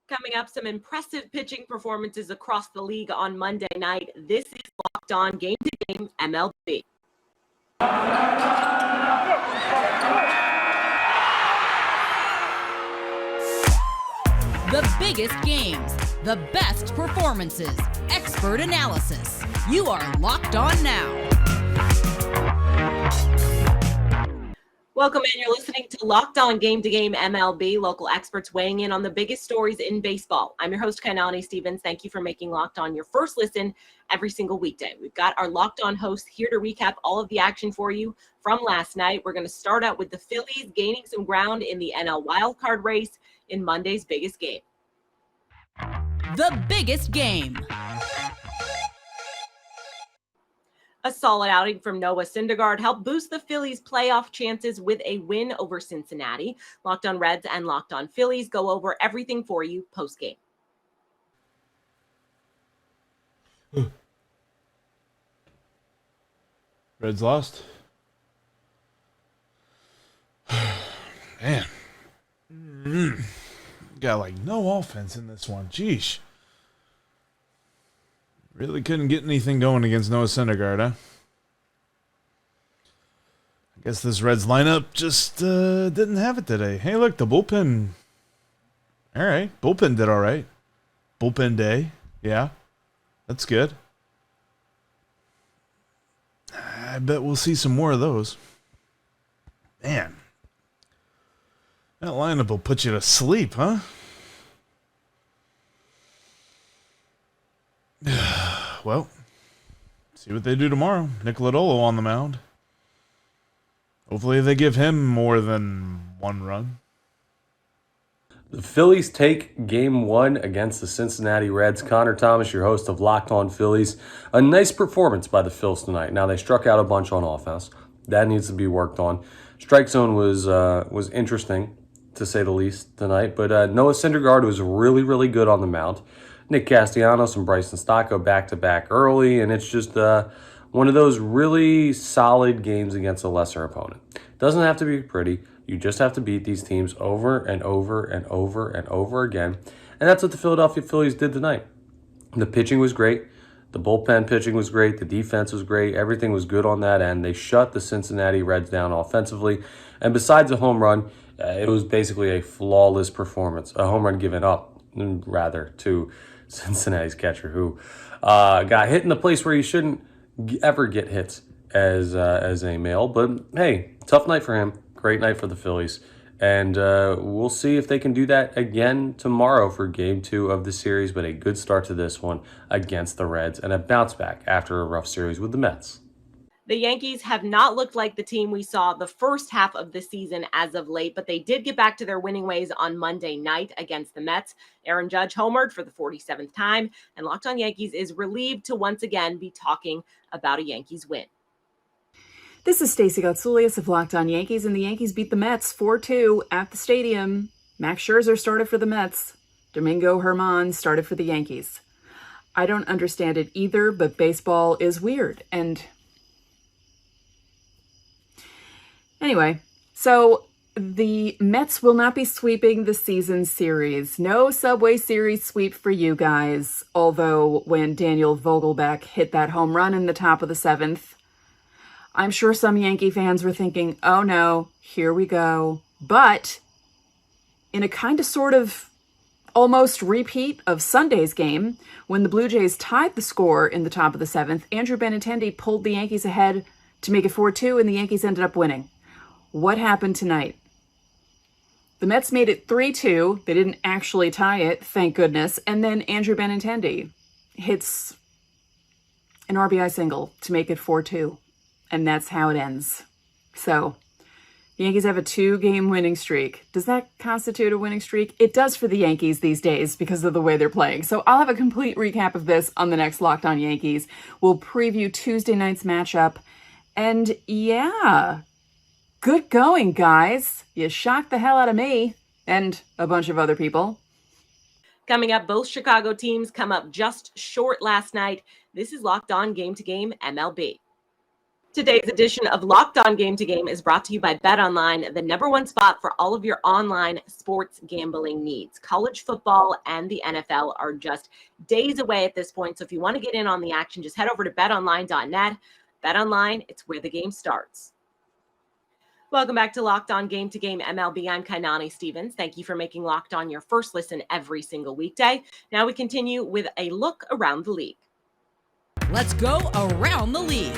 Coming up, some impressive pitching performances across the league on Monday night. This is Locked On Game to Game MLB. The biggest games, the best performances, expert analysis. You are Locked On Now. Welcome in. You're listening to Locked On Game to Game MLB, local experts weighing in on the biggest stories in baseball. I'm your host, Kainani Stevens. Thank you for making Locked On your first listen every single weekday. We've got our Locked On host here to recap all of the action for you from last night. We're going to start out with the Phillies gaining some ground in the NL wildcard race in Monday's biggest game. The biggest game. A solid outing from Noah Syndergaard helped boost the Phillies' playoff chances with a win over Cincinnati. Locked On Reds and Locked On Phillies go over everything for you post-game. Reds lost. Man. Got like no offense in this one. Jeesh. Really couldn't get anything going against Noah Syndergaard, huh? I guess this Reds lineup just didn't have it today. Hey, look, the bullpen. All right. Bullpen did all right. Bullpen day. Yeah. That's good. I bet we'll see some more of those. Man. That lineup will put you to sleep, huh? Well, see what they do tomorrow. Nick Lodolo on the mound. Hopefully they give him more than one run. The Phillies take Game 1 against the Cincinnati Reds. Connor Thomas, your host of Locked On Phillies. A nice performance by the Phils tonight. Now, they struck out a bunch on offense. That needs to be worked on. Strike zone was interesting, to say the least, tonight. But Noah Syndergaard was really, really good on the mound. Nick Castellanos and Bryson Stott go back-to-back early, and it's just one of those really solid games against a lesser opponent. Doesn't have to be pretty. You just have to beat these teams over and over and over and over again, and that's what the Philadelphia Phillies did tonight. The pitching was great. The bullpen pitching was great. The defense was great. Everything was good on that end. They shut the Cincinnati Reds down offensively, and besides a home run, it was basically a flawless performance. A home run given up, rather, to Cincinnati's catcher, who got hit in the place where he shouldn't ever get hits as a male. But hey, tough night for him. Great night for the Phillies. And we'll see if they can do that again tomorrow for Game 2 of the series. But a good start to this one against the Reds and a bounce back after a rough series with the Mets. The Yankees have not looked like the team we saw the first half of the season as of late, but they did get back to their winning ways on Monday night against the Mets. Aaron Judge homered for the 47th time, and Locked On Yankees is relieved to once again be talking about a Yankees win. This is Stacey Gotsoulias of Locked On Yankees, and the Yankees beat the Mets 4-2 at the stadium. Max Scherzer started for the Mets. Domingo Germán started for the Yankees. I don't understand it either, but baseball is weird, and anyway, so the Mets will not be sweeping the season series. No Subway Series sweep for you guys. Although when Daniel Vogelbach hit that home run in the top of the 7th, I'm sure some Yankee fans were thinking, oh no, here we go. But in a kind of sort of almost repeat of Sunday's game, when the Blue Jays tied the score in the top of the 7th, Andrew Benintendi pulled the Yankees ahead to make it 4-2, and the Yankees ended up winning. What happened tonight? The Mets made it 3-2. They didn't actually tie it, thank goodness. And then Andrew Benintendi hits an RBI single to make it 4-2. And that's how it ends. So, the Yankees have a 2-game winning streak. Does that constitute a winning streak? It does for the Yankees these days because of the way they're playing. So I'll have a complete recap of this on the next Locked On Yankees. We'll preview Tuesday night's matchup. And yeah, good going, guys. You shocked the hell out of me and a bunch of other people. Coming up, both Chicago teams come up just short last night. This is Locked On Game to Game MLB. Today's edition of Locked On Game to Game is brought to you by BetOnline, the number one spot for all of your online sports gambling needs. College football and the NFL are just days away at this point, so if you want to get in on the action, just head over to betonline.net. BetOnline, it's where the game starts. Welcome back to Locked On Game to Game MLB. I'm Kainani Stevens. Thank you for making Locked On your first listen every single weekday. Now we continue with a look around the league. Let's go around the league.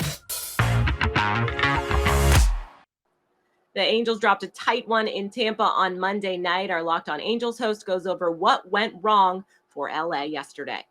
The Angels dropped a tight one in Tampa on Monday night. Our Locked On Angels host goes over what went wrong for LA yesterday.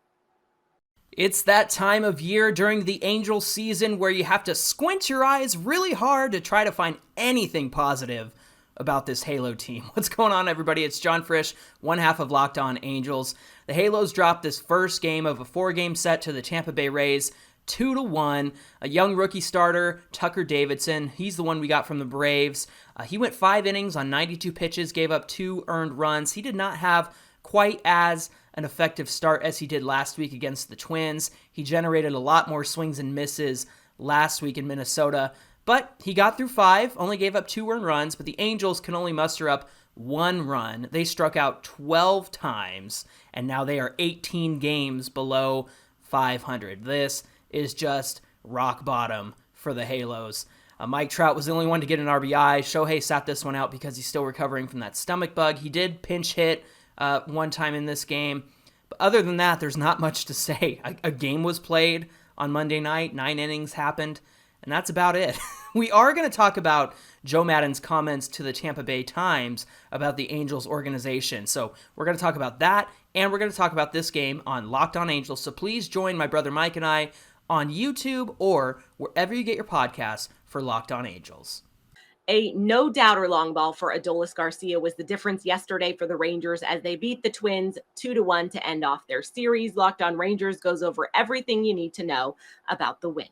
It's that time of year during the Angels season where you have to squint your eyes really hard to try to find anything positive about this Halo team. What's going on, everybody? It's John Frisch, one half of Locked On Angels. The Halos dropped this first game of a 4-game set to the Tampa Bay Rays, 2-1. A young rookie starter, Tucker Davidson, he's the one we got from the Braves. He went 5 innings on 92 pitches, gave up 2 earned runs. He did not have quite as an effective start as he did last week against the Twins. He generated a lot more swings and misses last week in Minnesota, but he got through 5, only gave up 2 earned runs, but the Angels can only muster up 1 run. They struck out 12 times, and now they are 18 games below 500. This is just rock bottom for the Halos. Mike Trout was the only one to get an RBI. Shohei sat this one out because he's still recovering from that stomach bug. He did pinch hit one time in this game. But other than that, there's not much to say. A game was played on Monday night. 9 innings happened, and that's about it. We are going to talk about Joe Maddon's comments to the Tampa Bay Times about the Angels organization. So we're going to talk about that, and we're going to talk about this game on Locked On Angels. So please join my brother Mike and I on YouTube or wherever you get your podcasts for Locked On Angels. A no-doubter long ball for Adolis Garcia was the difference yesterday for the Rangers as they beat the Twins 2-1 to end off their series. Locked On Rangers goes over everything you need to know about the win.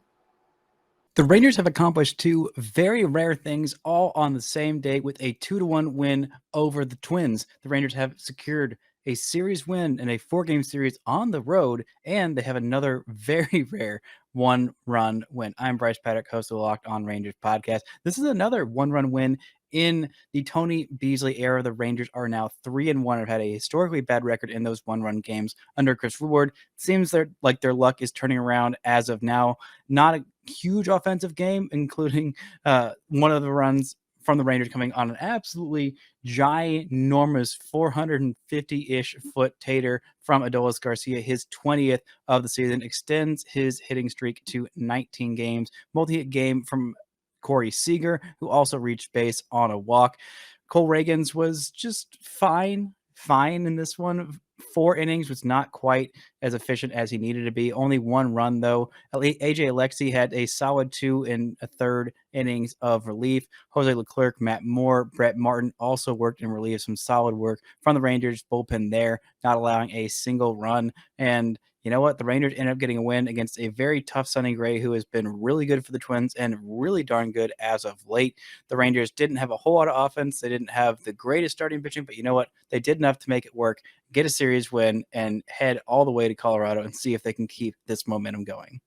The Rangers have accomplished 2 very rare things all on the same day with a 2-1 win over the Twins. The Rangers have secured a series win in a 4-game series on the road, and they have another very rare 1-run win. I'm Bryce Paddock, host of the Locked On Rangers podcast. This is another 1-run win in the Tony Beasley era. The Rangers are now 3-1, have had a historically bad record in those 1-run games under Chris Woodward. Seems like their luck is turning around as of now. Not a huge offensive game, including one of the runs from the Rangers coming on an absolutely ginormous 450-ish foot tater from Adolis Garcia. His 20th of the season extends his hitting streak to 19 games. Multi-hit game from Corey Seager, who also reached base on a walk. Cole Reagans was just fine in this one. 4 innings was not quite as efficient as he needed to be. Only 1 run, though. AJ Alexy had a solid 2 1/3 innings of relief. Jose Leclerc, Matt Moore, Brett Martin also worked in relief. Some solid work from the Rangers bullpen there, not allowing a single run. And you know what? The Rangers ended up getting a win against a very tough Sonny Gray, who has been really good for the Twins and really darn good as of late. The Rangers didn't have a whole lot of offense. They didn't have the greatest starting pitching, but you know what? They did enough to make it work, get a series win, and head all the way to Colorado and see if they can keep this momentum going.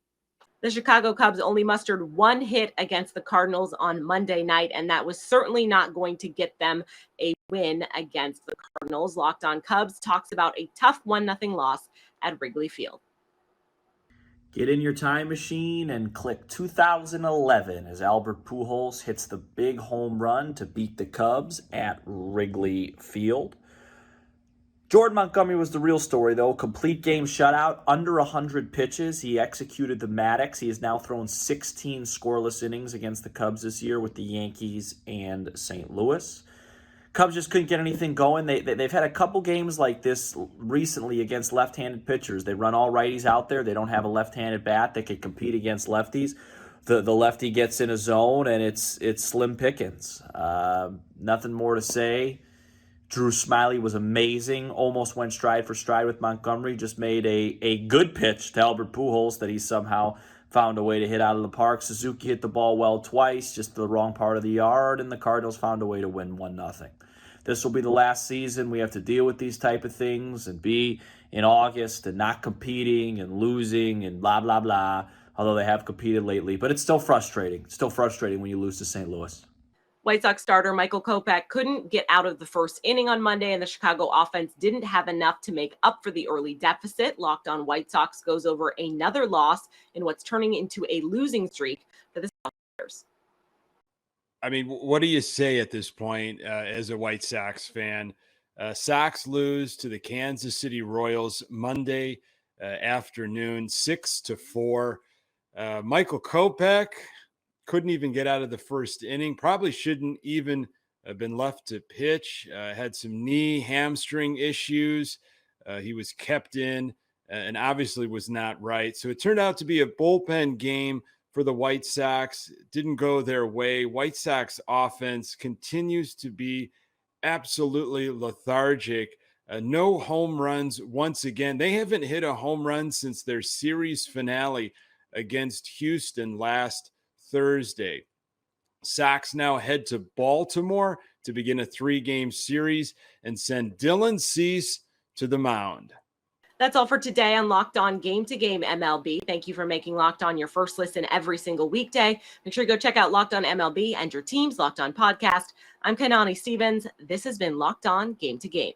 The Chicago Cubs only mustered 1 hit against the Cardinals on Monday night, and that was certainly not going to get them a win against the Cardinals. Locked On Cubs talks about a tough 1-0 loss at Wrigley Field. Get in your time machine and click 2011 as Albert Pujols hits the big home run to beat the Cubs at Wrigley Field. Jordan Montgomery was the real story, though. Complete game shutout, under 100 pitches. He executed the Maddox. He has now thrown 16 scoreless innings against the Cubs this year with the Yankees and St. Louis. Cubs just couldn't get anything going. They've had a couple games like this recently against left-handed pitchers. They run all righties out there. They don't have a left-handed bat that can compete against lefties. The lefty gets in a zone, and it's slim pickings. Nothing more to say. Drew Smyly was amazing. Almost went stride for stride with Montgomery. Just made a good pitch to Albert Pujols that he somehow found a way to hit out of the park. Suzuki hit the ball well twice, just the wrong part of the yard, and the Cardinals found a way to win 1-0. This will be the last season we have to deal with these type of things and be in August and not competing and losing and blah, blah, blah. although they have competed lately. But it's still frustrating. It's still frustrating when you lose to St. Louis. White Sox starter Michael Kopech couldn't get out of the first inning on Monday, and the Chicago offense didn't have enough to make up for the early deficit. Locked On White Sox goes over another loss in what's turning into a losing streak for the Sox. I mean, what do you say at this point as a White Sox fan? Sox lose to the Kansas City Royals Monday afternoon, 6-4. Michael Kopech couldn't even get out of the first inning. Probably shouldn't even have been left to pitch. Had some knee, hamstring issues. He was kept in and obviously was not right. So it turned out to be a bullpen game for the White Sox. It didn't go their way. White Sox offense continues to be absolutely lethargic. No home runs once again. They haven't hit a home run since their series finale against Houston last Thursday. Sox now head to Baltimore to begin a 3-game series and send Dylan Cease to the mound. That's all for today on Locked On Game to Game MLB. Thank you for making Locked On your first listen every single weekday. Make sure to go check out Locked On MLB and your team's Locked On podcast. I'm Kainani Stevens. This has been Locked On Game to Game.